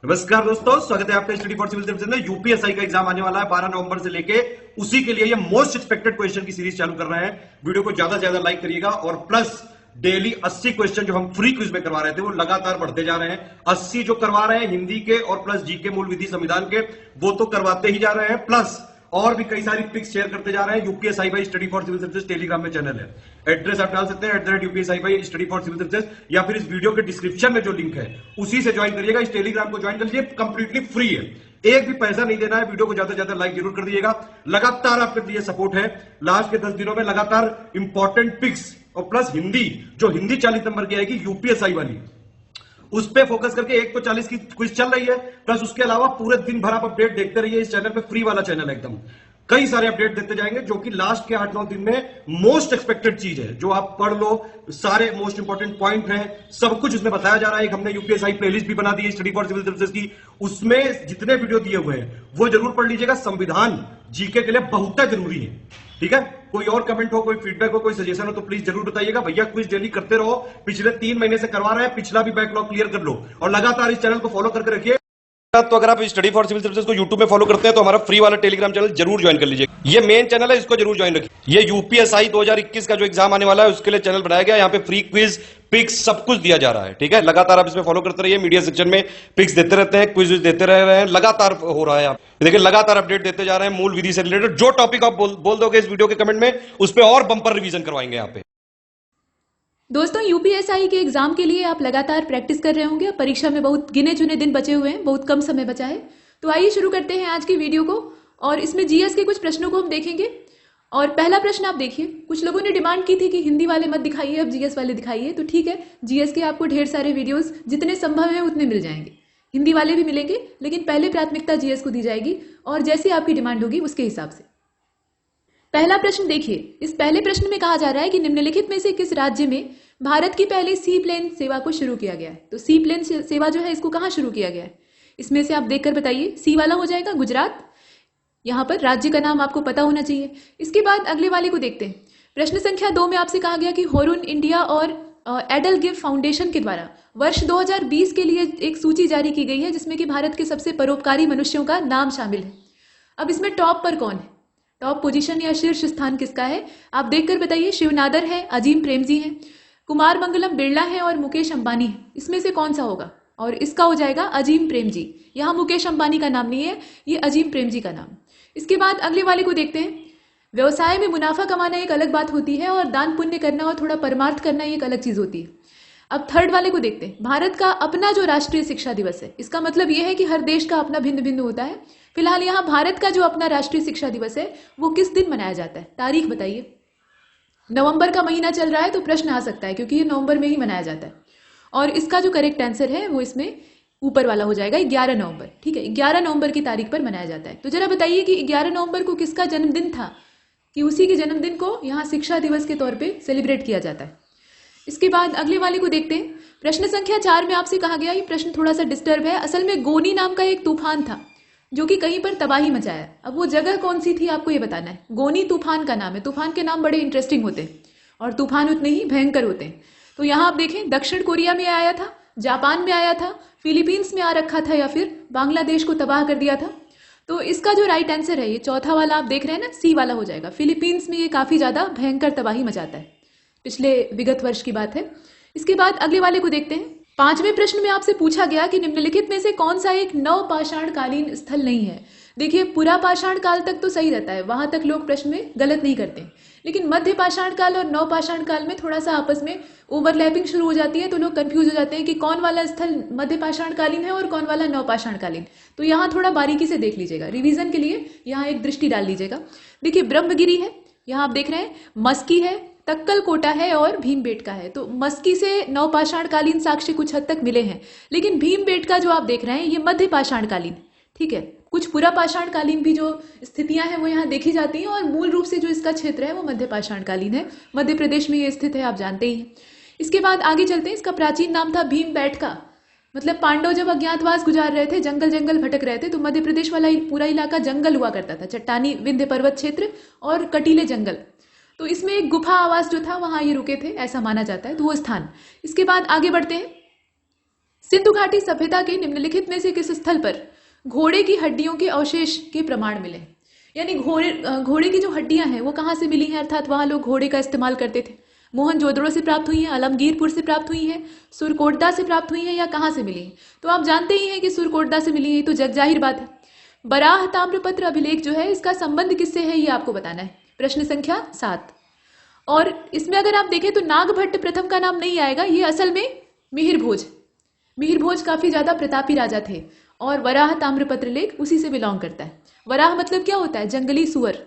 नमस्कार दोस्तों, स्वागत है आपका स्टडी फॉर सिविल सर्विसेज में। यूपीएसआई का एग्जाम आने वाला है 12 नवंबर से लेके, उसी के लिए ये मोस्ट एक्सपेक्टेड क्वेश्चन की सीरीज चालू कर रहे हैं। वीडियो को ज्यादा से ज्यादा लाइक करिएगा और प्लस डेली 80 क्वेश्चन जो हम फ्री क्विज में करवा रहे थे वो लगातार बढ़ते जा रहे हैं। 80 जो करवा रहे हैं हिंदी के और प्लस जीके मूल विधि संविधान के, वो तो करवाते ही जा रहे हैं, प्लस और भी कई सारी पिक्स शेयर करते जा रहे हैं। UPSI by study for civil services Telegram में चैनल है, एड्रेस आप डाल सकते हैं @UPSI by study for civil services, या फिर इस वीडियो के डिस्क्रिप्शन में जो लिंक है उसी से ज्वाइन करिएगा। इस टेलीग्राम को ज्वाइन कर लीजिए, कंप्लीटली फ्री है, एक भी पैसा नहीं देना है। वीडियो को ज्यादा से ज्यादा लाइक जरूर कर दीजिएगा, लगातार आपके लिए सपोर्ट है। लास्ट के 10 दिनों में लगातार इंपॉर्टेंट पिक्स और प्लस हिंदी, जो हिंदी 40 नंबर की आएगी यूपीएसआई वाली, उस पे फोकस करके 1 तो 40 की क्विज चल रही है, प्लस उसके अलावा पूरे दिन भर आप अपडेट देखते रहिए। इस चैनल पे फ्री वाला चैनल है एकदम, कई सारे अपडेट देते जाएंगे, जो कि लास्ट के 8-9 दिन में मोस्ट एक्सपेक्टेड चीज है, जो आप पढ़ लो। सारे मोस्ट इंपॉर्टेंट पॉइंट हैं, सब कुछ इसमें बताया जा रहा है। एक हमने यूपीएसआई प्लेलिस्ट भी बना दी है स्टडी फॉर सिविल सर्विसेज की, उसमें जितने वीडियो दिए हुए हैं वो जरूर पढ़ लीजिएगा। संविधान जीके के लिए बहुत जरूरी है, ठीक है। कोई और कमेंट हो, कोई फीडबैक हो, कोई सजेशन हो तो प्लीज जरूर बताइएगा। भैया क्विज डेली करते रहो, पिछले 3 महीने से करवा रहे हैं, पिछला भी बैकलॉग क्लियर कर लो और लगातार इस चैनल को फॉलो करके रखिए। तो अगर आप स्टडी फॉर सिविल सर्विसेज को यूट्यूब में फॉलो करते हैं तो हमारा फ्री वाला टेलीग्राम चैनल जरूर ज्वाइन कर लीजिए। ये मेन चैनल है, इसको जरूर ज्वाइन रखिए। ये यूपीएसआई 2021 का जो एग्जाम आने वाला है उसके लिए चैनल बनाया गया। यहाँ पे फ्री क्विज पिक्स सब कुछ दिया जा रहा है, ठीक है। लगातार आप इसमें फॉलो करते रहिए, मीडिया सेक्शन में पिक्स देते रहते हैं, क्विज देते रह रहे हैं, लगातार हो रहा है। आप देखिए लगातार अपडेट देते जा रहे हैं मूल विधि से रिलेटेड। जो टॉपिक आप बोल दोगे इस वीडियो के कमेंट में, उस पर और बंपर रिवीजन करवाएंगे यहाँ पे। दोस्तों, यूपीएसआई के एग्जाम के लिए आप लगातार प्रैक्टिस कर रहे होंगे। परीक्षा में बहुत गिने चुने दिन बचे हुए हैं, बहुत कम समय बचा है। तो आइए शुरू करते हैं आज की वीडियो को, और इसमें जीएस के कुछ प्रश्नों को हम देखेंगे। और पहला प्रश्न आप देखिए, कुछ लोगों ने डिमांड की थी कि हिंदी वाले मत दिखाइए, अब जीएस वाले दिखाइए। तो ठीक है, जीएस के आपको ढेर सारे वीडियोस जितने संभव है उतने मिल जाएंगे, हिंदी वाले भी मिलेंगे, लेकिन पहले प्राथमिकता जीएस को दी जाएगी और जैसी आपकी डिमांड होगी उसके हिसाब से। पहला प्रश्न देखिए, इस पहले प्रश्न में कहा जा रहा है कि निम्नलिखित में से किस राज्य में भारत की पहली सी प्लेन सेवा को शुरू किया गया है। तो सी प्लेन सेवा जो है इसको कहाँ शुरू किया गया है, इसमें से आप देखकर बताइए। सी वाला हो जाएगा गुजरात, यहां पर राज्य का नाम आपको पता होना चाहिए। इसके बाद अगले वाले को देखते हैं। प्रश्न संख्या 2 में आपसे कहा गया कि होरून इंडिया और एडल गिव फाउंडेशन के द्वारा वर्ष 2020 के लिए एक सूची जारी की गई है, जिसमें कि भारत के सबसे परोपकारी मनुष्यों का नाम शामिल है। अब इसमें टॉप पर कौन है, टॉप पोजीशन या शीर्ष स्थान किसका है, आप देखकर बताइए। शिवनादर है, अजीम प्रेमजी है, कुमार मंगलम बिरला है और मुकेश अंबानी है। इसमें से कौन सा होगा, और इसका हो जाएगा अजीम प्रेमजी। यहाँ मुकेश अंबानी का नाम नहीं है, ये अजीम प्रेमजी का नाम। इसके बाद अगले वाले को देखते हैं। व्यवसाय में मुनाफा कमाना एक अलग बात होती है और दान पुण्य करना और थोड़ा परमार्थ करना एक अलग चीज होती है। अब थर्ड वाले को देखते हैं। भारत का अपना जो राष्ट्रीय शिक्षा दिवस है, इसका मतलब यह है कि हर देश का अपना भिन्न भिन्न होता है। फिलहाल यहाँ भारत का जो अपना राष्ट्रीय शिक्षा दिवस है वो किस दिन मनाया जाता है, तारीख बताइए। नवंबर का महीना चल रहा है तो प्रश्न आ सकता है, क्योंकि ये नवंबर में ही मनाया जाता है। और इसका जो करेक्ट आंसर है वो इसमें ऊपर वाला हो जाएगा, 11 नवंबर। ठीक है, 11 नवंबर की तारीख पर मनाया जाता है। तो जरा बताइए कि 11 नवंबर को किसका जन्मदिन था, कि उसी के जन्मदिन को यहाँ शिक्षा दिवस के तौर पे सेलिब्रेट किया जाता है। इसके बाद अगले वाले को देखते हैं। प्रश्न संख्या 4 में आपसे कहा गया, ये प्रश्न थोड़ा सा डिस्टर्ब है। असल में गोनी नाम का एक तूफान था जो कि कहीं पर तबाही मचाया। अब वो जगह कौन सी थी आपको ये बताना है। गोनी तूफान का नाम है। तूफान के नाम बड़े इंटरेस्टिंग होते हैं और तूफान उतने ही भयंकर होते हैं। तो यहाँ आप देखें, दक्षिण कोरिया में आया था, जापान में आया था, फिलीपींस में आ रखा था, या फिर बांग्लादेश को तबाह कर दिया था। तो इसका जो राइट आंसर है ये चौथा वाला आप देख रहे हैं ना, सी वाला हो जाएगा। फिलीपींस में ये काफी ज्यादा भयंकर तबाही मचाता है, पिछले विगत वर्ष की बात है। इसके बाद अगले वाले को देखते हैं। 5वें प्रश्न में आपसे पूछा गया कि निम्नलिखित में से कौन सा एक नवपाषाण कालीन स्थल नहीं है। देखिए, पुरा पाषाण काल तक तो सही रहता है, वहां तक लोग प्रश्न में गलत नहीं करते, लेकिन मध्य पाषाण काल और नवपाषाण काल में थोड़ा सा आपस में ओवरलैपिंग शुरू हो जाती है, तो लोग कंफ्यूज हो जाते हैं कि कौन वाला स्थल मध्य पाषाण कालीन है और कौन वाला नवपाषाण कालीन। तो यहाँ थोड़ा बारीकी से देख लीजिएगा, रिवीजन के लिए यहाँ एक दृष्टि डाल लीजिएगा। देखिए, ब्रह्मगिरी है, यहाँ आप देख रहे हैं, मस्की है, तक्कल कोटा है और भीमबेटका है। तो मस्की से नवपाषाण कालीन साक्ष्य कुछ हद तक मिले हैं, लेकिन भीमबेटका जो आप देख रहे हैं ये मध्य पाषाण कालीन, ठीक है। कुछ पुरा पाषाण कालीन भी जो स्थितियां हैं वो यहाँ देखी जाती हैं, और मूल रूप से जो इसका क्षेत्र है वो मध्य पाषाण कालीन है। मध्य प्रदेश में ये स्थित है, आप जानते ही हैं। इसके बाद आगे चलते हैं। इसका प्राचीन नाम था भीमबेटका, मतलब पांडव जब अज्ञातवास गुजार रहे थे, जंगल जंगल भटक रहे थे, तो मध्य प्रदेश वाला पूरा इलाका जंगल हुआ करता था, चट्टानी विंध्य पर्वत क्षेत्र और कटीले जंगल। तो इसमें एक गुफा आवास जो था वहां ये रुके थे, ऐसा माना जाता है, तो वो स्थान। इसके बाद आगे बढ़ते हैं। सिंधु घाटी सभ्यता के निम्नलिखित में से किस स्थल पर घोड़े की हड्डियों के अवशेष के प्रमाण मिले? यानी घोड़े की जो हड्डियां हैं वो कहाँ से मिली हैं, अर्थात वहां लोग घोड़े का इस्तेमाल करते थे। मोहनजोदड़ो से प्राप्त हुई है, आलमगीरपुर से प्राप्त हुई है, सुरकोटदा से प्राप्त हुई है, या कहाँ से मिली है? तो आप जानते ही हैं कि सुरकोटदा से मिली है, तो जगजाहिर बात है। बराह ताम्रपत्र अभिलेख जो है इसका संबंध किससे है ये आपको बताना है। प्रश्न संख्या 7। और इसमें अगर आप देखें तो नागभट्ट प्रथम का नाम नहीं आएगा, ये असल में मिहिर भोज काफी ज्यादा प्रतापी राजा थे और वराह ताम्रपत्र लेख उसी से बिलोंग करता है। वराह मतलब क्या होता है? जंगली सुअर।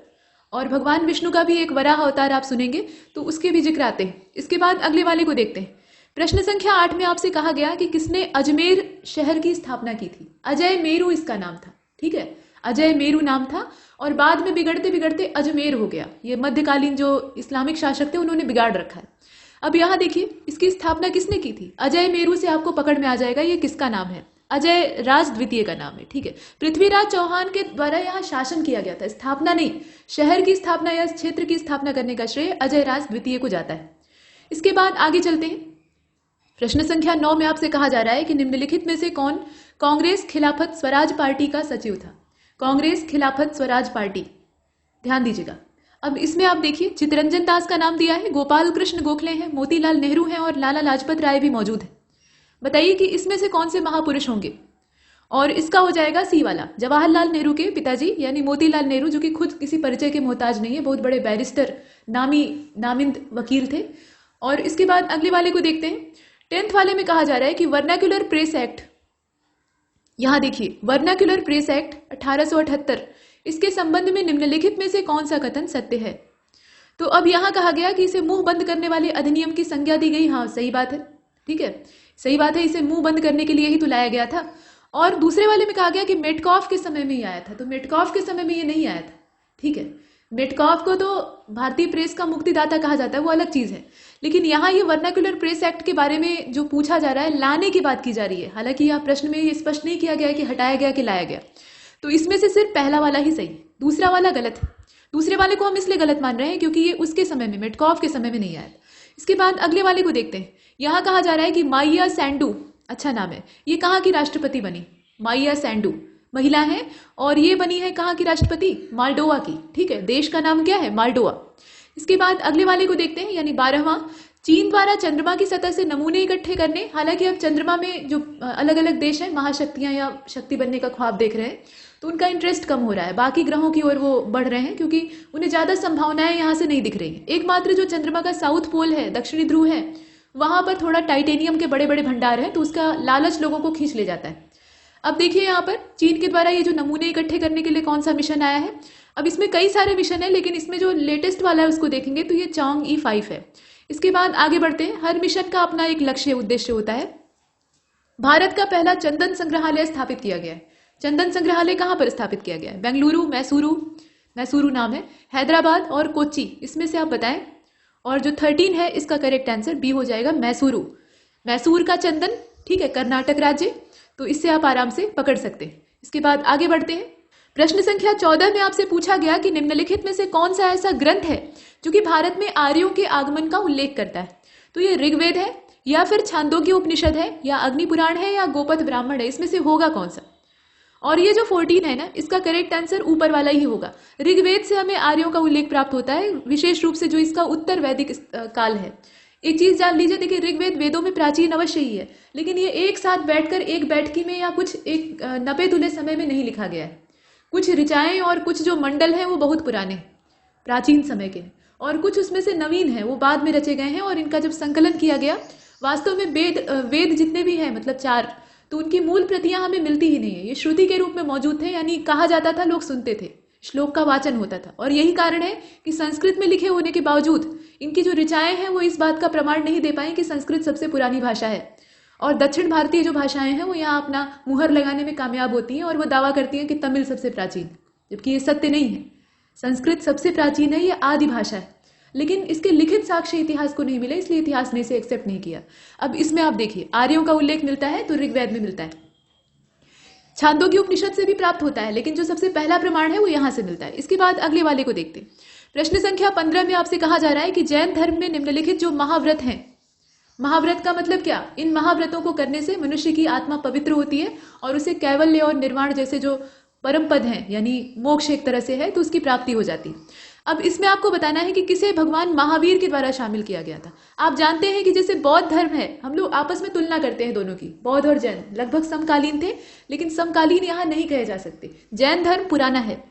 और भगवान विष्णु का भी एक वराह अवतार आप सुनेंगे तो उसके भी जिक्र आते हैं। इसके बाद अगले वाले को देखते हैं। प्रश्न संख्या 8 में आपसे कहा गया कि किसने अजमेर शहर की स्थापना की थी? अजय मेरू इसका नाम था, ठीक है, अजय मेरू नाम था और बाद में बिगड़ते बिगड़ते अजमेर हो गया। ये मध्यकालीन जो इस्लामिक शासक थे उन्होंने बिगाड़ रखा है। अब यहाँ देखिए इसकी स्थापना किसने की थी? अजय मेरू से आपको पकड़ में आ जाएगा ये किसका नाम है। अजय राज द्वितीय का नाम है, ठीक है। पृथ्वीराज चौहान के द्वारा यहाँ शासन किया गया था, स्थापना नहीं। शहर की स्थापना या क्षेत्र की स्थापना करने का श्रेय अजय राज द्वितीय को जाता है। इसके बाद आगे चलते हैं। प्रश्न संख्या 9 में आपसे कहा जा रहा है कि निम्नलिखित में से कौन कांग्रेस खिलाफत स्वराज पार्टी का सचिव था? कांग्रेस खिलाफत स्वराज पार्टी, ध्यान दीजिएगा। अब इसमें आप देखिए चित्तरंजन दास का नाम दिया है, गोपाल कृष्ण गोखले हैं, मोतीलाल नेहरू हैं और लाला लाजपत राय भी मौजूद है। बताइए कि इसमें से कौन से महापुरुष होंगे? और इसका हो जाएगा सी वाला। जवाहरलाल नेहरू के पिताजी यानी मोतीलाल नेहरू, जो कि खुद किसी परिचय के मोहताज नहीं है, बहुत बड़े बैरिस्टर, नामिंद वकील थे। और इसके बाद अगले वाले को देखते हैं। 10th वाले में कहा जा रहा है कि वर्नाक्युलर प्रेस एक्ट, यहां देखिए वर्नाक्युलर प्रेस एक्ट 1878, इसके संबंध में निम्नलिखित में से कौन सा कथन सत्य है? तो अब यहां कहा गया कि इसे मुंह बंद करने वाले अधिनियम की संज्ञा दी गई। हाँ सही बात है, ठीक है, सही बात है, इसे मुंह बंद करने के लिए ही तो लाया गया था। और दूसरे वाले में कहा गया कि मेटकॉफ के समय में ही आया था, तो मेटकॉफ के समय में ये नहीं आया था, ठीक है। मेटकॉफ को तो भारतीय प्रेस का मुक्तिदाता कहा जाता है, वो अलग चीज है। लेकिन यहाँ ये वर्नाक्युलर प्रेस एक्ट के बारे में जो पूछा जा रहा है, लाने की बात की जा रही है। हालांकि यह प्रश्न में ये स्पष्ट नहीं किया गया कि हटाया गया कि लाया गया। तो इसमें से सिर्फ पहला वाला ही सही है, दूसरा वाला गलत है। दूसरे वाले को हम इसलिए गलत मान रहे हैं क्योंकि ये उसके समय में, मेटकॉफ के समय में नहीं आया। इसके बाद अगले वाले को देखते हैं। यहाँ कहा जा रहा है कि माइया सैंडू, अच्छा नाम है, ये कहाँ की राष्ट्रपति बनी? माइया सैंडू महिला है और ये बनी है कहाँ की राष्ट्रपति? मालडोवा की, ठीक है। देश का नाम क्या है? मालडोवा। इसके बाद अगले वाले को देखते हैं, यानी 12वां। चीन द्वारा चंद्रमा की सतह से नमूने इकट्ठे करने, हालांकि अब चंद्रमा में जो अलग अलग देश हैं महाशक्तियां या शक्ति बनने का ख्वाब देख रहे हैं, तो उनका इंटरेस्ट कम हो रहा है, बाकी ग्रहों की ओर वो बढ़ रहे हैं क्योंकि उन्हें ज्यादा संभावनाएं यहाँ से नहीं दिख रही है। एकमात्र जो चंद्रमा का साउथ पोल है, दक्षिणी ध्रुव है, वहां पर थोड़ा टाइटेनियम के बड़े बड़े भंडार है, तो उसका लालच लोगों को खींच ले जाता है। अब देखिए यहाँ पर चीन के द्वारा ये जो नमूने इकट्ठे करने के लिए कौन सा मिशन आया है। अब इसमें कई सारे मिशन है, लेकिन इसमें जो लेटेस्ट वाला है उसको देखेंगे तो ये चांग E5 है। इसके बाद आगे बढ़ते हैं। हर मिशन का अपना एक लक्ष्य उद्देश्य होता है। भारत का पहला चंदन संग्रहालय स्थापित किया गया है। चंदन संग्रहालय कहाँ पर स्थापित किया गया है? बेंगलुरु, मैसूरू नाम है, हैदराबाद और कोच्चि, इसमें से आप बताएं। और जो 13 है इसका करेक्ट आंसर बी हो जाएगा, मैसूरू। मैसूर का चंदन, ठीक है, कर्नाटक राज्य, तो इससे आप आराम से पकड़ सकते हैं। इसके बाद आगे बढ़ते हैं। प्रश्न संख्या 14 में आपसे पूछा गया कि निम्नलिखित में से कौन सा ऐसा ग्रंथ है जो कि भारत में आर्यों के आगमन का उल्लेख करता है? तो ये ऋग्वेद है या फिर छांदोग्य उपनिषद है या अग्नि पुराण है या गोपथ ब्राह्मण है, इसमें से होगा कौन सा? और ये जो 14 है ना, इसका करेक्ट आंसर ऊपर वाला ही होगा। ऋग्वेद से हमें आर्यों का उल्लेख प्राप्त होता है, विशेष रूप से जो इसका उत्तर वैदिक काल है। एक चीज जान लीजिए, देखिए ऋग्वेद वेदों में प्राचीन अवश्य ही है, लेकिन ये एक साथ बैठकर एक बैठकी में या कुछ एक नपे तुले समय में नहीं लिखा गया है। कुछ ऋचाएं और कुछ जो मंडल हैं वो बहुत पुराने प्राचीन समय के, और कुछ उसमें से नवीन है, वो बाद में रचे गए हैं। और इनका जब संकलन किया गया, वास्तव में वेद जितने भी हैं, मतलब 4, तो उनकी मूल प्रतियां हमें मिलती ही नहीं है। ये श्रुति के रूप में मौजूद थे, यानी कहा जाता था, लोग सुनते थे, श्लोक का वाचन होता था। और यही कारण है कि संस्कृत में लिखे होने के बावजूद इनकी जो ऋचाएं हैं वो इस बात का प्रमाण नहीं दे पाए कि संस्कृत सबसे पुरानी भाषा है। और दक्षिण भारतीय जो भाषाएं हैं वो यहाँ अपना मुहर लगाने में कामयाब होती हैं और वो दावा करती हैं कि तमिल सबसे प्राचीन, जबकि ये सत्य नहीं है। संस्कृत सबसे प्राचीन है, ये आदि भाषा है, लेकिन इसके लिखित साक्ष्य इतिहास को नहीं मिले, इसलिए इतिहास ने इसे एक्सेप्ट नहीं किया। अब इसमें आप देखिए, आर्यों का उल्लेख मिलता है तो ऋग्वेद में मिलता है, छांदोग्य उपनिषद से भी प्राप्त होता है, लेकिन जो सबसे पहला प्रमाण है वो यहां से मिलता है। इसके बाद अगले वाले को देखते हैं। प्रश्न संख्या 15 में आपसे कहा जा रहा है कि जैन धर्म में निम्नलिखित जो महाव्रत हैं महाव्रत का मतलब क्या? इन महाव्रतों को करने से मनुष्य की आत्मा पवित्र होती है और उसे कैवल्य और निर्वाण जैसे जो परम पद हैं, यानी मोक्ष एक तरह से है, तो उसकी प्राप्ति हो जाती है। अब इसमें आपको बताना है कि किसे भगवान महावीर के द्वारा शामिल किया गया था। आप जानते हैं कि जैसे बौद्ध धर्म है, हम लोग आपस में तुलना करते हैं दोनों की, बौद्ध और जैन लगभग समकालीन थे, लेकिन समकालीन यहाँ नहीं कहे जा सकते। जैन धर्म पुराना है,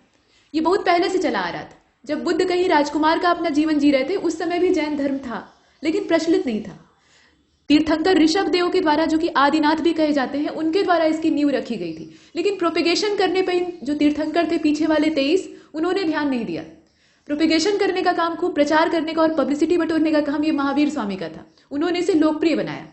ये बहुत पहले से चला आ रहा था। जब बुद्ध कहीं राजकुमार का अपना जीवन जी रहे थे, उस समय भी जैन धर्म था, लेकिन प्रचलित नहीं था। तीर्थंकर ऋषभ देव के द्वारा, जो कि आदिनाथ भी कहे जाते हैं, उनके द्वारा इसकी नींव रखी गई थी। लेकिन प्रोपेगेशन करने पर जो तीर्थंकर थे पीछे वाले 23, उन्होंने ध्यान नहीं दिया। प्रोपेगेशन करने का काम, खूब प्रचार करने का और पब्लिसिटी बटोरने का काम ये महावीर स्वामी का था। उन्होंने इसे लोकप्रिय बनाया।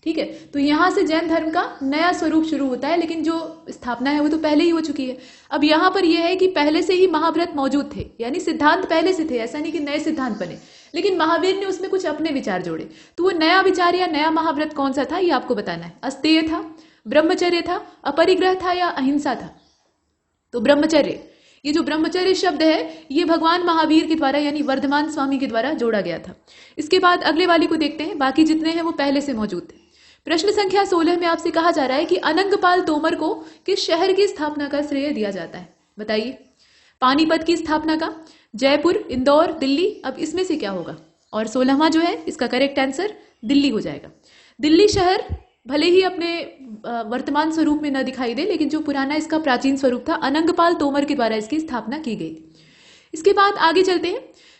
ठीक है, तो यहाँ से जैन धर्म का नया स्वरूप शुरू होता है, लेकिन जो स्थापना है वो तो पहले ही हो चुकी है। अब यहाँ पर यह है कि पहले से ही महाव्रत मौजूद थे, यानी सिद्धांत पहले से थे, ऐसा नहीं कि नए सिद्धांत बने, लेकिन महावीर ने उसमें कुछ अपने विचार जोड़े। तो वो नया विचार या नया महाव्रत कौन सा था, ये आपको बताना है। अस्तेय था, ब्रह्मचर्य था, अपरिग्रह था या अहिंसा था? तो ब्रह्मचर्य, ये जो ब्रह्मचर्य शब्द है ये भगवान महावीर के द्वारा यानी वर्धमान स्वामी के द्वारा जोड़ा गया था। इसके बाद अगले वाली को देखते हैं, बाकी जितने हैं वो पहले से मौजूद थे। प्रश्न संख्या 16 में आपसे कहा जा रहा है कि अनंगपाल तोमर को किस शहर की स्थापना का श्रेय दिया जाता है? बताइए। पानीपत की स्थापना का, जयपुर, इंदौर, दिल्ली? अब इसमें से क्या होगा? और 16वां जो है इसका करेक्ट आंसर दिल्ली हो जाएगा। दिल्ली शहर भले ही अपने वर्तमान स्वरूप में न दिखाई दे, लेकिन जो पुराना इसका प्राचीन स्वरूप था, अनंगपाल तोमर के द्वारा इसकी स्थापना की गई थी। इसके बाद आगे चलते हैं।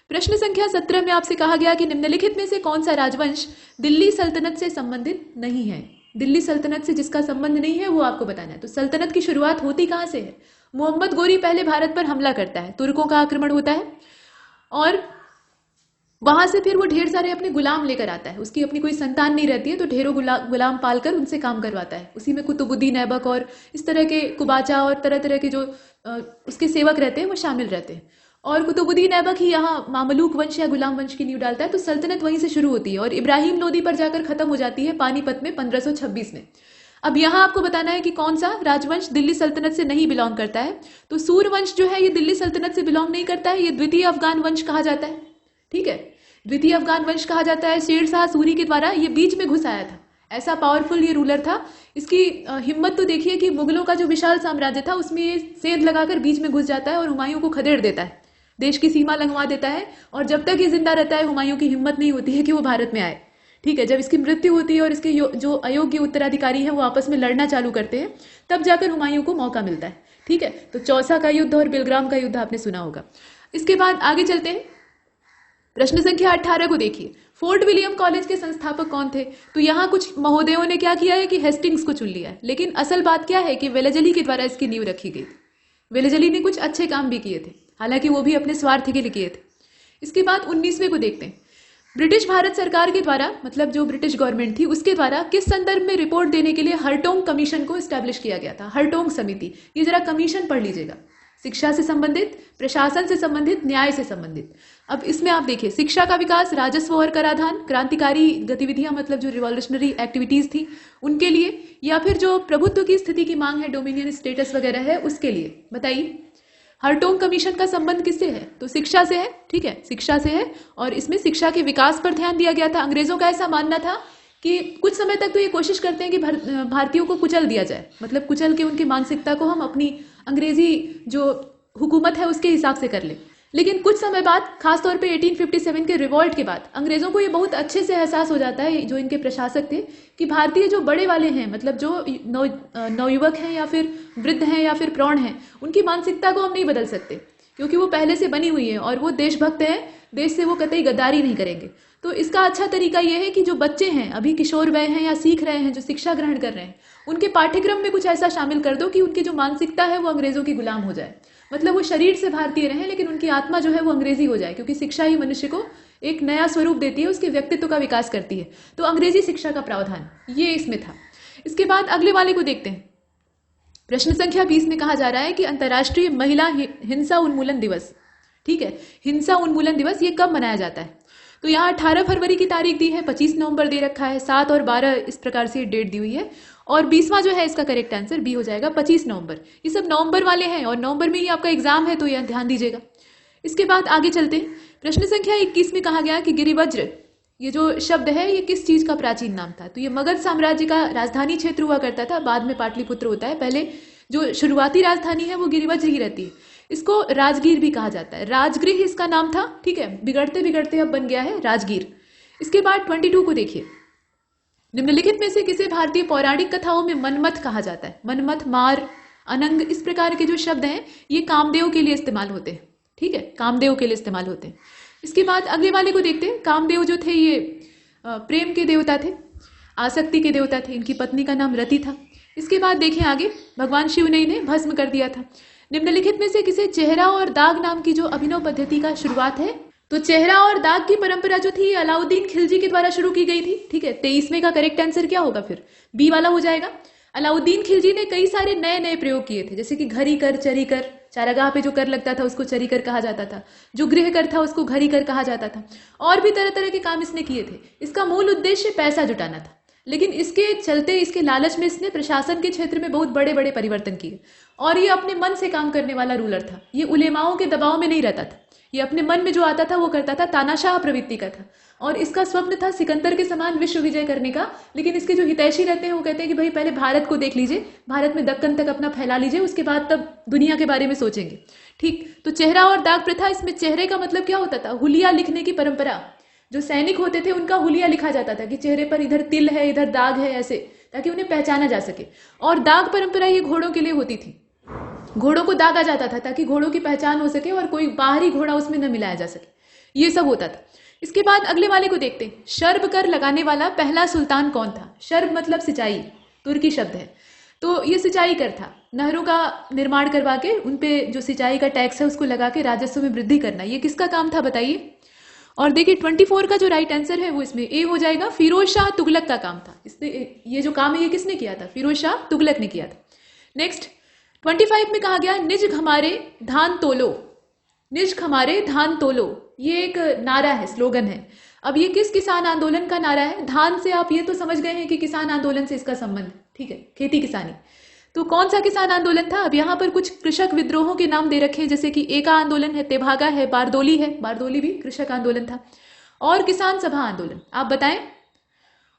प्रश्न संख्या 17 में आपसे कहा गया कि निम्नलिखित में से कौन सा राजवंश दिल्ली सल्तनत से संबंधित नहीं है? दिल्ली सल्तनत से जिसका संबंध नहीं है वो आपको बताना है। तो सल्तनत की शुरुआत होती कहां से है? मोहम्मद गोरी पहले भारत पर हमला करता है, तुर्कों का आक्रमण होता है और वहां से फिर वो ढेर सारे अपने गुलाम लेकर आता है। उसकी अपनी कोई संतान नहीं रहती है, तो ढेरों गुलाम पालकर उनसे काम करवाता है। उसी में कुतुबुद्दीन ऐबक और इस तरह के कुबाचा और तरह तरह के जो उसके सेवक रहते हैं वो शामिल रहते हैं। और कुतुबुद्दीन ऐबक ही यहाँ मामलूक वंश या गुलाम वंश की नींव डालता है। तो सल्तनत वहीं से शुरू होती है और इब्राहिम लोदी पर जाकर खत्म हो जाती है पानीपत में 1526 में। अब यहाँ आपको बताना है कि कौन सा राजवंश दिल्ली सल्तनत से नहीं बिलोंग करता है। तो सूर्यवंश जो है ये दिल्ली सल्तनत से बिलोंग नहीं करता है, ये द्वितीय अफगान वंश कहा जाता है। ठीक है, द्वितीय अफगान वंश कहा जाता है। शेर शाह सूरी के द्वारा ये बीच में घुस आया था, ऐसा पावरफुल ये रूलर था। इसकी हिम्मत तो देखिए कि मुगलों का जो विशाल साम्राज्य था उसमें ये सेंध लगाकर बीच में घुस जाता है और हुमायूं को खदेड़ देता है, देश की सीमा लंघवा देता है। और जब तक ये जिंदा रहता है हुमायूं की हिम्मत नहीं होती है कि वो भारत में आए। ठीक है, जब इसकी मृत्यु होती है और इसके जो अयोग्य उत्तराधिकारी हैं वो आपस में लड़ना चालू करते हैं, तब जाकर हुमायूं को मौका मिलता है। ठीक है, तो चौसा का युद्ध और बिलग्राम का युद्ध आपने सुना होगा। इसके बाद आगे चलते हैं। प्रश्न संख्या 18 को देखिए। फोर्ट विलियम कॉलेज के संस्थापक कौन थे? तो यहाँ कुछ महोदयों ने क्या किया है कि हेस्टिंग्स को चुन लिया है, लेकिन असल बात क्या है कि वेलेजली के द्वारा इसकी नींव रखी गई थी। वेलेजली ने कुछ अच्छे काम भी किए थे, हालांकि वो भी अपने स्वार्थ के लिए किए थे। इसके बाद 19वें को देखते हैं। ब्रिटिश भारत सरकार के द्वारा, मतलब जो ब्रिटिश गवर्नमेंट थी उसके द्वारा किस संदर्भ में रिपोर्ट देने के लिए हरटोंग कमीशन को एस्टैब्लिश किया गया था? हरटोंग समिति, ये जरा कमीशन पढ़ लीजिएगा। शिक्षा से संबंधित, प्रशासन से संबंधित, न्याय से संबंधित। अब इसमें आप देखिए, शिक्षा का विकास, राजस्व और कराधान, क्रांतिकारी गतिविधियां मतलब जो रिवॉल्यूशनरी एक्टिविटीज थी उनके लिए, या फिर जो प्रभुत्व की स्थिति की मांग है, डोमिनियन स्टेटस वगैरह है, उसके लिए। बताइए हरटोंग कमीशन का संबंध किससे है? तो शिक्षा से है। ठीक है, शिक्षा से है और इसमें शिक्षा के विकास पर ध्यान दिया गया था। अंग्रेजों का ऐसा मानना था कि कुछ समय तक तो ये कोशिश करते हैं कि भारतीयों को कुचल दिया जाए, मतलब कुचल के उनकी मानसिकता को हम अपनी अंग्रेजी जो हुकूमत है उसके हिसाब से कर ले। लेकिन कुछ समय बाद, खासतौर पे 1857 के रिवॉल्ट के बाद, अंग्रेजों को ये बहुत अच्छे से एहसास हो जाता है, जो इनके प्रशासक थे, कि भारतीय जो बड़े वाले हैं, मतलब जो नवयुवक हैं या फिर वृद्ध हैं या फिर प्रौढ़ हैं, उनकी मानसिकता को हम नहीं बदल सकते, क्योंकि वो पहले से बनी हुई है और वो देशभक्त हैं, देश से वो कतई गद्दारी नहीं करेंगे। तो इसका अच्छा तरीका यह है कि जो बच्चे हैं, अभी किशोर वय हैं या सीख रहे हैं, जो शिक्षा ग्रहण कर रहे हैं, उनके पाठ्यक्रम में कुछ ऐसा शामिल कर दो कि उनकी जो मानसिकता है वो अंग्रेजों की गुलाम हो जाए। मतलब वो शरीर से भारतीय रहें लेकिन उनकी आत्मा जो है वो अंग्रेजी हो जाए, क्योंकि शिक्षा ही मनुष्य को एक नया स्वरूप देती है, उसके व्यक्तित्व का विकास करती है। तो अंग्रेजी शिक्षा का प्रावधान ये इसमें था। इसके बाद अगले वाले को देखते हैं। प्रश्न संख्या 20 में कहा जा रहा है कि अंतर्राष्ट्रीय महिला हिंसा उन्मूलन दिवस, ठीक है, हिंसा उन्मूलन दिवस ये कब मनाया जाता है? तो यहाँ 18 फरवरी की तारीख दी है, 25 नवंबर दे रखा है, 7 और 12 इस प्रकार से डेट दी हुई है, और 20वां जो है इसका करेक्ट आंसर बी हो जाएगा, 25 नवंबर। ये सब नवंबर वाले हैं और नवंबर में ही आपका एग्जाम है, तो यह ध्यान दीजिएगा। इसके बाद आगे चलते हैं। प्रश्न संख्या 21 में कहा गया कि गिरिवज्र ये जो शब्द है ये किस चीज का प्राचीन नाम था? तो ये मगध साम्राज्य का राजधानी क्षेत्र हुआ करता था, बाद में पाटलिपुत्र होता है। पहले जो शुरुआती राजधानी है वो गिरिवज्र ही रहती है। इसको राजगीर भी कहा जाता है। राजगृह इसका नाम था, ठीक है, बिगड़ते बिगड़ते अब बन गया है राजगीर। इसके बाद 22 को देखिए, निम्नलिखित में से किसे भारतीय पौराणिक कथाओं में मनमथ कहा जाता है? मनमथ, मार, अनंग, इस प्रकार के जो शब्द हैं ये कामदेव के लिए इस्तेमाल होते हैं, ठीक है, कामदेव के लिए इस्तेमाल होते हैं। इसके बाद अगले वाले को देखते हैं। कामदेव जो थे ये प्रेम के देवता थे, आसक्ति के देवता थे। इनकी पत्नी का नाम रति था। इसके बाद देखें आगे, भगवान शिव ने इन्हें भस्म कर दिया था। निम्नलिखित में से किसे चेहरा और दाग नाम की जो अभिनव पद्धति का शुरुआत है? तो चेहरा और दाग की परंपरा जो थी अलाउद्दीन खिलजी के द्वारा शुरू की गई थी, ठीक है। 23वें का करेक्ट आंसर क्या होगा? फिर बी वाला हो जाएगा। अलाउद्दीन खिलजी ने कई सारे नए नए प्रयोग किए थे, जैसे कि घरी कर, चरी कर, चारागाह पे जो कर लगता था उसको चरी कर कहा जाता था, जो गृह कर था उसको घरी कर कहा जाता था, और भी तरह तरह के काम इसने किए थे। इसका मूल उद्देश्य पैसा जुटाना था, लेकिन इसके चलते, इसके लालच में इसने प्रशासन के क्षेत्र में बहुत बड़े बड़े परिवर्तन किए। और ये अपने मन से काम करने वाला रूलर था। ये उलेमाओं के दबाव में नहीं रहता था, ये अपने मन में जो आता था वो करता था। तानाशाह प्रवृत्ति का था और इसका स्वप्न था सिकंदर के समान विश्व विजय करने का। लेकिन इसके जो हितैषी रहते हैं वो कहते हैं कि भाई पहले भारत को देख लीजिए, भारत में दक्कन तक अपना फैला लीजिए, उसके बाद तब दुनिया के बारे में सोचेंगे, ठीक। तो चेहरा और दाग प्रथा, इसमें चेहरे का मतलब क्या होता था? हुलिया लिखने की परंपरा। जो सैनिक होते थे उनका हुलिया लिखा जाता था कि चेहरे पर इधर तिल है, इधर दाग है, ऐसे, ताकि उन्हें पहचाना जा सके। और दाग परंपरा ये घोड़ों के लिए होती थी। घोड़ों को दागा जाता था ताकि घोड़ों की पहचान हो सके और कोई बाहरी घोड़ा उसमें न मिलाया जा सके। ये सब होता था। इसके बाद अगले वाले को देखते हैं। शर्ब कर लगाने वाला पहला सुल्तान कौन था? शर्ब मतलब सिंचाई, तुर्की शब्द है। तो ये सिंचाई कर था, नहरों का निर्माण करवा के उन पे जो सिंचाई का टैक्स है उसको लगा के राजस्व में वृद्धि करना। ये किसका काम था बताइए? और देखिए 24 का जो राइट आंसर है वो इसमें ए हो जाएगा। फिरोज शाह तुगलक का काम था। इसने ये जो काम है ये किसने किया था? फिरोज शाह तुगलक ने किया था। नेक्स्ट 25 में कहा गया निज खमारे धान तोलो। निज खमारे धान तोलो, ये एक नारा है, स्लोगन है। अब ये किस किसान आंदोलन का नारा है? धान से आप ये तो समझ गए हैं कि किसान आंदोलन से इसका संबंध, ठीक है, खेती किसानी। तो कौन सा किसान आंदोलन था? अब यहाँ पर कुछ कृषक विद्रोहों के नाम दे रखे हैं, जैसे कि एका आंदोलन है, तेभागा है, बारदोली है। बारदोली भी कृषक आंदोलन था। और किसान सभा आंदोलन, आप बताएं।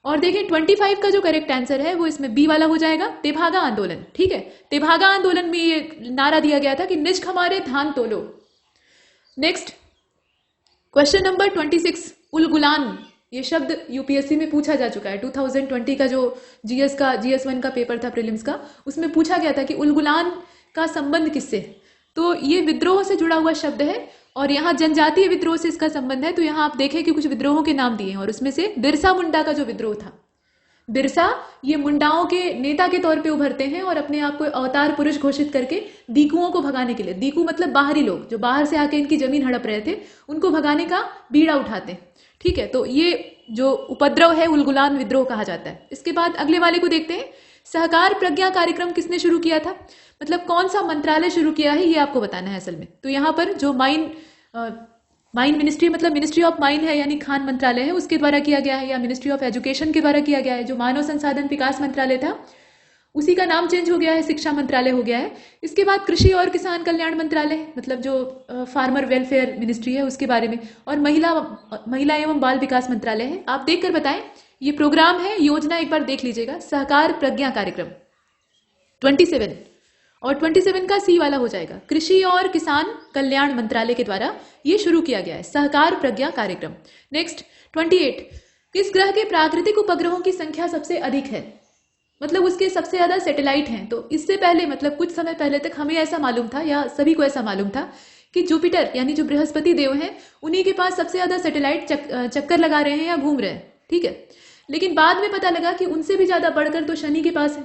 और देखिए 25 का जो करेक्ट आंसर है वो इसमें बी वाला हो जाएगा, तेभागा आंदोलन, ठीक है। तेभागा आंदोलन में ये नारा दिया गया था कि निज खमारे धान तोलो। Next question number 26, Ulgulan. ये शब्द यूपीएससी में पूछा जा चुका है। 2020 का जो GS1 का पेपर था प्रीलिम्स का, उसमें पूछा गया था कि उलगुलान का संबंध किससे है? तो ये विद्रोह से जुड़ा हुआ शब्द है और यहाँ जनजातीय विद्रोह से इसका संबंध है। तो यहाँ आप देखें कि कुछ विद्रोहों के नाम दिए हैं और उसमें से बिरसा मुंडा का जो विद्रोह था, बिरसा ये मुंडाओं के नेता के तौर पे उभरते हैं और अपने आप को अवतार पुरुष घोषित करके दीकुओं को भगाने के लिए, दीकू मतलब बाहरी लोग जो बाहर से आके इनकी जमीन हड़प रहे थे, उनको भगाने का बीड़ा उठाते हैं, ठीक है। तो ये जो उपद्रव है उलगुलान विद्रोह कहा जाता है। इसके बाद अगले वाले को देखते हैं। सहकार प्रज्ञा कार्यक्रम किसने शुरू किया था? मतलब कौन सा मंत्रालय शुरू किया है ये आपको बताना है असल में। तो यहाँ पर जो माइन मिनिस्ट्री मतलब मिनिस्ट्री ऑफ माइन है, यानी खान मंत्रालय है, उसके द्वारा किया गया है, या मिनिस्ट्री ऑफ एजुकेशन के द्वारा किया गया है। जो मानव संसाधन विकास मंत्रालय था उसी का नाम चेंज हो गया है, शिक्षा मंत्रालय हो गया है। इसके बाद कृषि और किसान कल्याण मंत्रालय है, मतलब जो फार्मर वेलफेयर मिनिस्ट्री है उसके बारे में। और महिला एवं बाल विकास मंत्रालय है। आप देखकर बताएं, ये प्रोग्राम है, योजना एक बार देख लीजिएगा, सहकार प्रज्ञा कार्यक्रम 27। और 27 का सी वाला हो जाएगा, कृषि और किसान कल्याण मंत्रालय के द्वारा ये शुरू किया गया है, सहकार प्रज्ञा कार्यक्रम। नेक्स्ट 28, किस ग्रह के प्राकृतिक उपग्रहों की संख्या सबसे अधिक है? मतलब उसके सबसे ज्यादा सैटेलाइट हैं। तो इससे पहले मतलब कुछ समय पहले तक हमें ऐसा मालूम था, या सभी को ऐसा मालूम था, कि जुपिटर यानी जो बृहस्पति देव हैं उन्हीं के पास सबसे ज्यादा सैटेलाइट चक्कर लगा रहे हैं या घूम रहे हैं, ठीक है। लेकिन बाद में पता लगा कि उनसे भी ज्यादा बढ़कर तो शनि के पास है,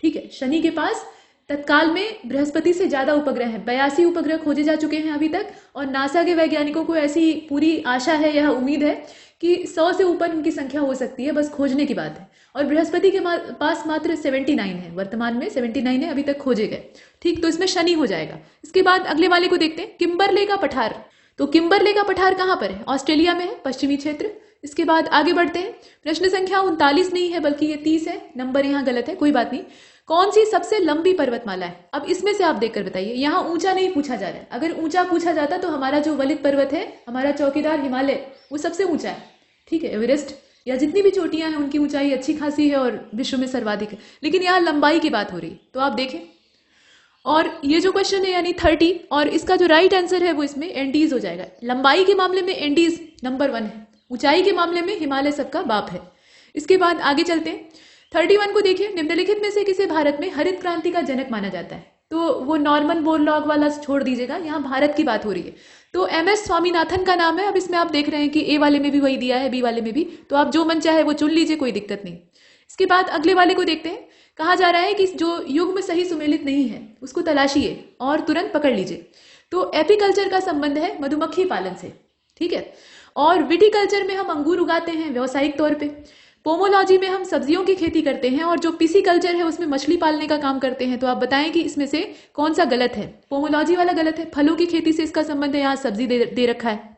ठीक है। शनि के पास तत्काल में बृहस्पति से ज्यादा उपग्रह हैं, 82 उपग्रह खोजे जा चुके हैं अभी तक। और नासा के वैज्ञानिकों को ऐसी पूरी आशा है, यह उम्मीद है कि 100 से ऊपर उनकी संख्या हो सकती है, बस खोजने की बात है। और बृहस्पति के पास मात्र 79 है, वर्तमान में 79 है, अभी तक खोजे गए, ठीक। तो इसमें शनि हो जाएगा। इसके बाद अगले वाले को देखते हैं, किम्बरले का पठार। तो किम्बरले का पठार कहाँ पर है? ऑस्ट्रेलिया में है, पश्चिमी क्षेत्र। इसके बाद आगे बढ़ते हैं। प्रश्न संख्या 39 नहीं है बल्कि ये 30 है, नंबर यहाँ गलत है, कोई बात नहीं। कौन सी सबसे लंबी पर्वतमाला है? अब इसमें से आप देखकर बताइए। यहाँ ऊंचा नहीं पूछा जा रहा है। अगर ऊंचा पूछा जाता तो हमारा जो वलित पर्वत है, हमारा चौकीदार हिमालय, वो सबसे ऊंचा है, ठीक है, एवरेस्ट या जितनी भी चोटियां हैं उनकी ऊंचाई अच्छी खासी है और विश्व में सर्वाधिक है, लेकिन यहाँ लंबाई की बात हो रही है। तो आप देखें, और ये जो क्वेश्चन है यानी 30, और इसका जो राइट आंसर है वो इसमें एंडीज हो जाएगा। लंबाई के मामले में एंडीज नंबर 1 है, ऊंचाई के मामले में हिमालय सबका बाप है। इसके बाद आगे चलते हैं, 31 को देखिए, निम्नलिखित में से किसे भारत में हरित क्रांति का जनक माना जाता है। तो वो नॉर्मन बोरलॉग वाला छोड़ दीजिएगा, यहाँ भारत की बात हो रही है। तो MS स्वामीनाथन का नाम है। अब इसमें आप देख रहे हैं कि A वाले में भी वही दिया है, B वाले में भी, तो आप जो मन चाहे वो चुन लीजिए, कोई दिक्कत नहीं। इसके बाद अगले वाले को देखते हैं। कहा जा रहा है कि जो युग में सही सुमेलित नहीं है उसको तलाशिए और तुरंत पकड़ लीजिए। तो एपीकल्चर का संबंध है मधुमक्खी पालन से, ठीक है। और विटीकल्चर में हम अंगूर उगाते हैं व्यावसायिक तौर पे। पोमोलॉजी में हम सब्जियों की खेती करते हैं, और जो पिसीकल्चर है उसमें मछली पालने का काम करते हैं। तो आप बताएं कि इसमें से कौन सा गलत है। पोमोलॉजी वाला गलत है, फलों की खेती से इसका संबंध है, यहाँ सब्जी दे रखा है,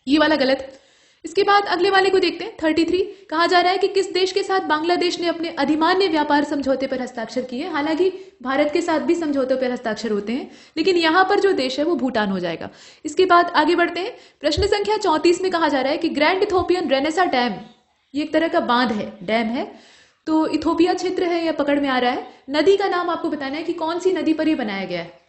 ये वाला गलत है। इसके बाद अगले वाले को देखते हैं, 33। कहा जा रहा है कि किस देश के साथ बांग्लादेश ने अपने अधिमान्य व्यापार समझौते पर हस्ताक्षर किए। हालांकि भारत के साथ भी समझौतों पर हस्ताक्षर होते हैं, लेकिन यहाँ पर जो देश है वो भूटान हो जाएगा। इसके बाद आगे बढ़ते हैं, प्रश्न संख्या 34 में कहा जा रहा है कि ग्रैंड इथोपियन रेनेसा डैम, ये एक तरह का बांध है, डैम है, तो इथोपिया क्षेत्र है या पकड़ में आ रहा है। नदी का नाम आपको बताना है कि कौन सी नदी पर यह बनाया गया है।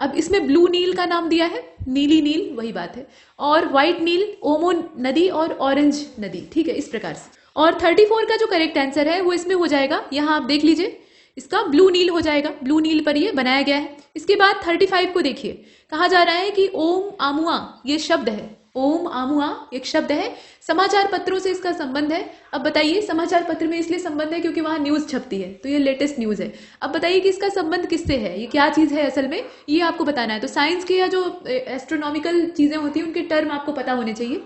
अब इसमें ब्लू नील का नाम दिया है, नीली नील वही बात है, और व्हाइट नील ओमो नदी और ऑरेंज नदी, ठीक है, इस प्रकार से। और 34 का जो करेक्ट आंसर है वो इसमें हो जाएगा, यहाँ आप देख लीजिए, इसका ब्लू नील हो जाएगा, ब्लू नील पर ये बनाया गया है। इसके बाद 35 को देखिए, कहा जा रहा है कि ओम आमुआ ये शब्द है, ओम आमुआ एक शब्द है, समाचार पत्रों से इसका संबंध है। अब बताइए, समाचार पत्र में इसलिए संबंध है क्योंकि वहां न्यूज छपती है, तो ये लेटेस्ट न्यूज है। अब बताइए कि इसका संबंध किससे है, ये क्या चीज है असल में, ये आपको बताना है। तो साइंस के या जो एस्ट्रोनॉमिकल चीजें होती हैं उनके टर्म आपको पता होने चाहिए।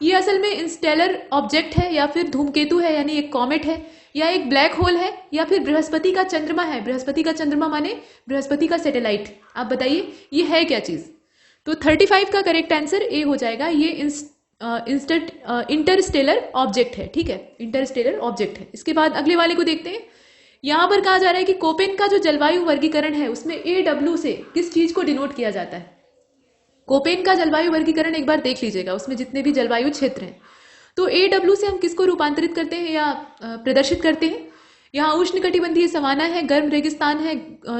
ये असल में इंस्टेलर ऑब्जेक्ट है, या फिर धूमकेतु है यानी एक कॉमेट है, या एक ब्लैक होल है, या फिर बृहस्पति का चंद्रमा है। बृहस्पति का चंद्रमा माने बृहस्पति का सैटेलाइट। आप बताइए ये है क्या चीज। तो 35 का करेक्ट आंसर ए हो जाएगा, ये इंटरस्टेलर ऑब्जेक्ट है, ठीक है, इंटरस्टेलर ऑब्जेक्ट है। इसके बाद अगले वाले को देखते हैं, यहां पर कहा जा रहा है कि कोपेन का जो जलवायु वर्गीकरण है उसमें AW से किस चीज को डिनोट किया जाता है। कोपेन का जलवायु वर्गीकरण एक बार देख लीजिएगा, उसमें जितने भी जलवायु क्षेत्र हैं, तो AW से हम किसको रूपांतरित करते हैं या प्रदर्शित करते हैं। यहाँ उष्णकटिबंधीय सवाना है, गर्म रेगिस्तान है,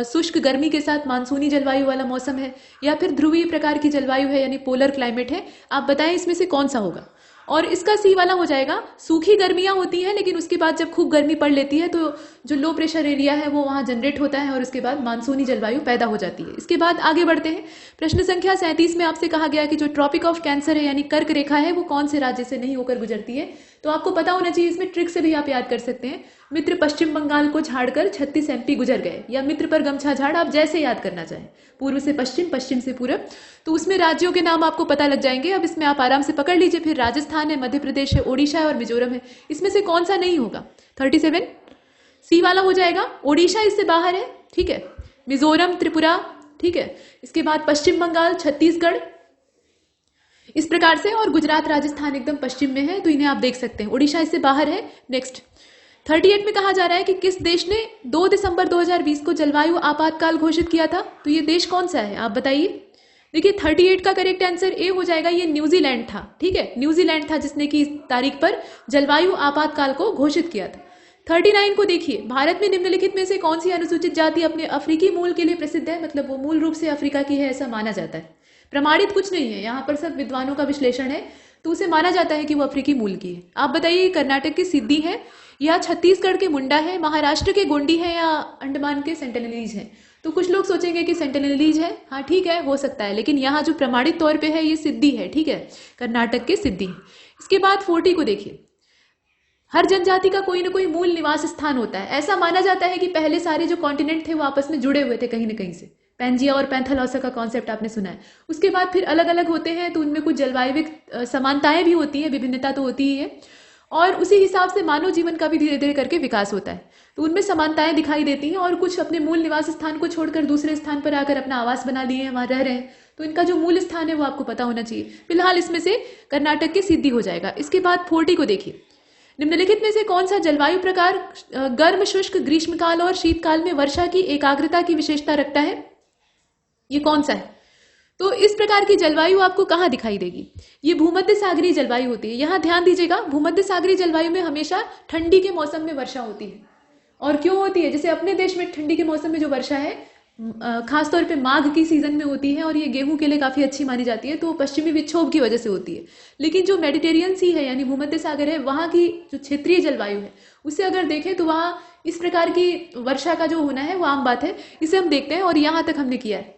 शुष्क गर्मी के साथ मानसूनी जलवायु वाला मौसम है, या फिर ध्रुवीय प्रकार की जलवायु है यानी पोलर क्लाइमेट है। आप बताएं इसमें से कौन सा होगा। और इसका सी वाला हो जाएगा, सूखी गर्मियां होती हैं लेकिन उसके बाद जब खूब गर्मी पड़ लेती है तो जो लो प्रेशर एरिया है वो वहां जनरेट होता है और उसके बाद मानसूनी जलवायु पैदा हो जाती है। इसके बाद आगे बढ़ते हैं, प्रश्न संख्या 37 में आपसे कहा गया कि जो ट्रॉपिक ऑफ कैंसर है यानी कर्क रेखा है वो कौन से राज्य से नहीं होकर गुजरती है। तो आपको पता होना चाहिए, इसमें ट्रिक से भी आप याद कर सकते हैं। मित्र पश्चिम बंगाल को झाड़कर 36 MP गुजर गए, या मित्र पर गमछा झाड़, आप जैसे याद करना चाहें, पूर्व से पश्चिम, पश्चिम से पूर्व, तो उसमें राज्यों के नाम आपको पता लग जाएंगे। अब इसमें आप आराम से पकड़ लीजिए, फिर राजस्थान है, मध्य प्रदेश है, ओडिशा है और मिजोरम है। इसमें से कौन सा नहीं होगा। 37 सी वाला हो जाएगा, ओडिशा इससे बाहर है, ठीक है, मिजोरम, त्रिपुरा, ठीक है, इसके बाद पश्चिम बंगाल, छत्तीसगढ़, इस प्रकार से, और गुजरात, राजस्थान एकदम पश्चिम में है, तो इन्हें आप देख सकते हैं, ओडिशा इससे बाहर है। नेक्स्ट 38 में कहा जा रहा है कि किस देश ने 2 दिसंबर 2020 को जलवायु आपातकाल घोषित किया था। तो ये देश कौन सा है आप बताइए। देखिए 38 का करेक्ट आंसर ए हो जाएगा, ये न्यूजीलैंड था, ठीक है, न्यूजीलैंड था जिसने की इस तारीख पर जलवायु आपातकाल को घोषित किया था। 39 को देखिए, भारत में निम्नलिखित में से कौन सी अनुसूचित जाति अपने अफ्रीकी मूल के लिए प्रसिद्ध है, मतलब वो मूल रूप से अफ्रीका की है ऐसा माना जाता है। प्रमाणित कुछ नहीं है, यहाँ पर सब विद्वानों का विश्लेषण है, तो उसे माना जाता है कि वो अफ्रीकी मूल की है। आप बताइए कर्नाटक की सिद्धि है या छत्तीसगढ़ के मुंडा है, महाराष्ट्र के गोंडी है या अंडमान के सेंटिनलीज है। तो कुछ लोग सोचेंगे कि सेंटिनलीज है, हाँ ठीक है, हो सकता है, लेकिन यहाँ जो प्रमाणित तौर पे है ये सिद्धि है, ठीक है, कर्नाटक के सिद्धि। इसके बाद 40 को देखिए, हर जनजाति का कोई ना कोई मूल निवास स्थान होता है। ऐसा माना जाता है कि पहले सारे जो कॉन्टिनेंट थे वो आपस में जुड़े हुए थे कहीं ना कहीं से। पैंजिया और पैंथालौसा का कॉन्सेप्ट आपने सुना है। उसके बाद फिर अलग अलग होते हैं, तो उनमें कुछ जलवायविक समानताएं भी होती है, विभिन्नता तो होती ही है, और उसी हिसाब से मानव जीवन का भी धीरे धीरे करके विकास होता है। तो उनमें समानताएं दिखाई देती हैं, और कुछ अपने मूल निवास स्थान को छोड़कर दूसरे स्थान पर आकर अपना आवास बना लिए हैं, वहां रह रहे हैं। तो इनका जो मूल स्थान है वो आपको पता होना चाहिए। फिलहाल इसमें से कर्नाटक की सिद्धि हो जाएगा। इसके बाद 40 को देखिए, निम्नलिखित में से कौन सा जलवायु प्रकार गर्म, शुष्क, ग्रीष्मकाल और शीतकाल में वर्षा की एकाग्रता की विशेषता रखता है। ये कौन सा है। तो इस प्रकार की जलवायु आपको कहाँ दिखाई देगी? ये भूमध्य सागरीय जलवायु होती है। यहाँ ध्यान दीजिएगा, भूमध्य सागरीय जलवायु में हमेशा ठंडी के मौसम में वर्षा होती है। और क्यों होती है? जैसे अपने देश में ठंडी के मौसम में जो वर्षा है खासतौर पे माघ की सीजन में होती है और ये गेहूं के लिए काफी अच्छी मानी जाती है, तो पश्चिमी विक्षोभ की वजह से होती है। लेकिन जो मेडिटेरियन सी है यानी भूमध्य सागर है, वहाँ की जो क्षेत्रीय जलवायु है उसे अगर देखें तो वहाँ इस प्रकार की वर्षा का जो होना है वो आम बात है। इसे हम देखते हैं और यहाँ तक हमने किया है।